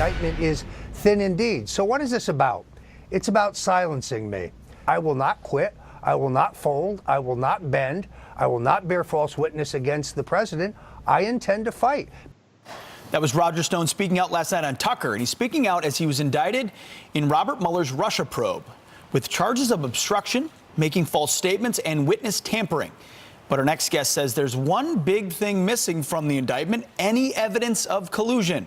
indictment is thin indeed. So what is this about? It's about silencing me. I will not quit. I will not fold. I will not bend. I will not bear false witness against the president. I intend to fight. That was Roger Stone speaking out last night on Tucker, and he's speaking out as he was indicted in Robert Mueller's Russia probe with charges of obstruction, making false statements, and witness tampering. But our next guest says there's one big thing missing from the indictment: any evidence of collusion.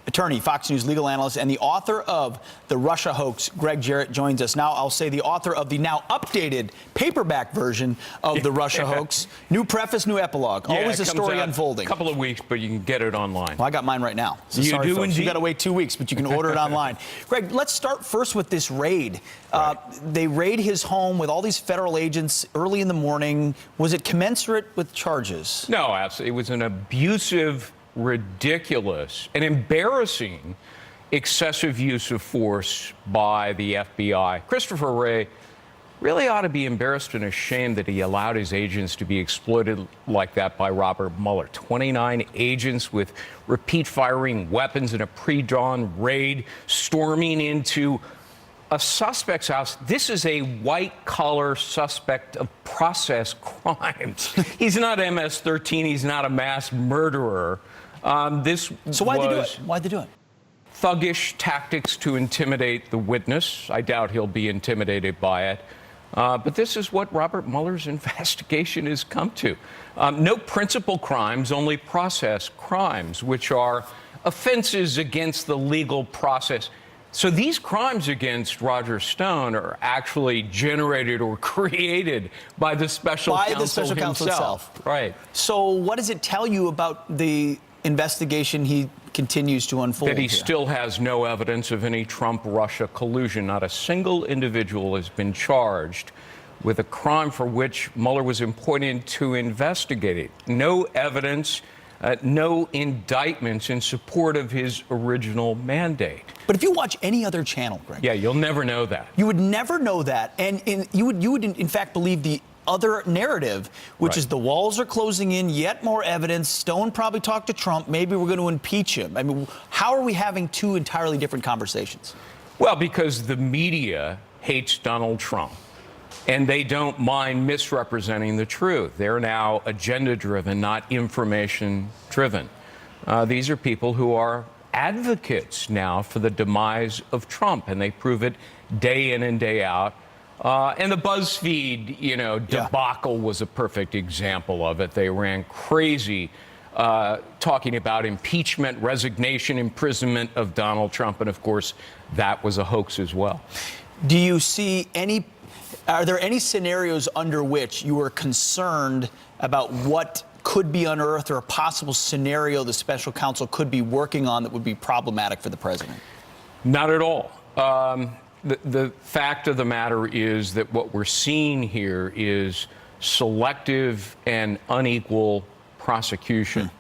Attorney, Fox News legal analyst, and the author of The Russia Hoax, Greg Jarrett, joins us now. I'll say the author of the now updated paperback version of The Russia Hoax. New preface, new epilogue. Yeah, always a story unfolding. A couple of weeks, but you can get it online. Well, I got mine right now. So you sorry, do folks. indeed. You got to wait 2 weeks, but you can order it online. Greg, let's start first with this raid. Right. They raid his home with all these federal agents early in the morning. Was it commensurate with charges? No, absolutely. It was an abusive, ridiculous, and embarrassing excessive use of force by the FBI. Christopher Wray really ought to be embarrassed and ashamed that he allowed his agents to be exploited like that by Robert Mueller. 29 agents with repeat firing weapons in a pre-dawn raid, storming into a suspect's house. This is a white-collar suspect of process crimes. He's not MS-13. He's not a mass murderer. So why'd they do it? Why'd they do it? Thuggish tactics to intimidate the witness. I doubt he'll be intimidated by it. But this is what Robert Mueller's investigation has come to. No principal crimes, only process crimes, which are offenses against the legal process. So these crimes against Roger Stone are actually generated or created by the special counsel himself. Right. So what does it tell you about the investigation he continues to unfold? That he here? still has no evidence of any Trump-Russia collusion. Not a single individual has been charged with a crime for which Mueller was appointed to investigate it. No evidence, no indictments in support of his original mandate. But if you watch any other channel, Greg, yeah, you'll never know that. You would never know that, and you would in fact believe the other narrative, which is the walls are closing in, yet more evidence. Stone probably talked to Trump. Maybe we're going to impeach him. I mean, how are we having two entirely different conversations? Well, because the media hates Donald Trump, and they don't mind misrepresenting the truth. They're now agenda-driven, not information-driven. These are people who are advocates now for the demise of Trump, and they prove it day in and day out. And the BuzzFeed, debacle was a perfect example of it. They ran crazy talking about impeachment, resignation, imprisonment of Donald Trump. And, of course, that was a hoax as well. Do you see are there any scenarios under which you are concerned about what could be unearthed, or a possible scenario the special counsel could be working on that would be problematic for the president? Not at all. The fact of the matter is that what we're seeing here is selective and unequal prosecution.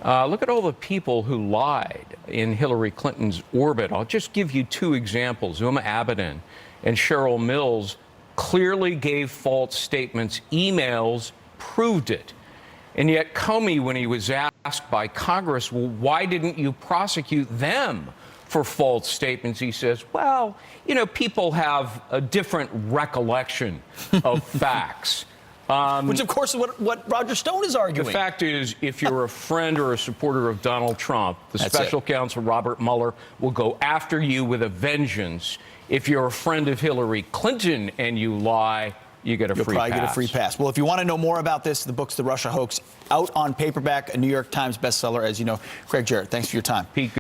Look at all the people who lied in Hillary Clinton's orbit. I'll just give you two examples. Uma Abedin and Cheryl Mills clearly gave false statements. Emails proved it. And yet Comey, when he was asked by Congress, well, why didn't you prosecute them for false statements? He says, well, people have a different recollection of facts. Which, of course, is what Roger Stone is arguing. The fact is, if you're a friend or a supporter of Donald Trump, the special counsel Robert Mueller will go after you with a vengeance. If you're a friend of Hillary Clinton and you lie, you get a free pass. You'll probably get a free pass. Well, if you want to know more about this, the book's The Russia Hoax, out on paperback, a New York Times bestseller, as you know. Greg Jarrett, thanks for your time. Pete.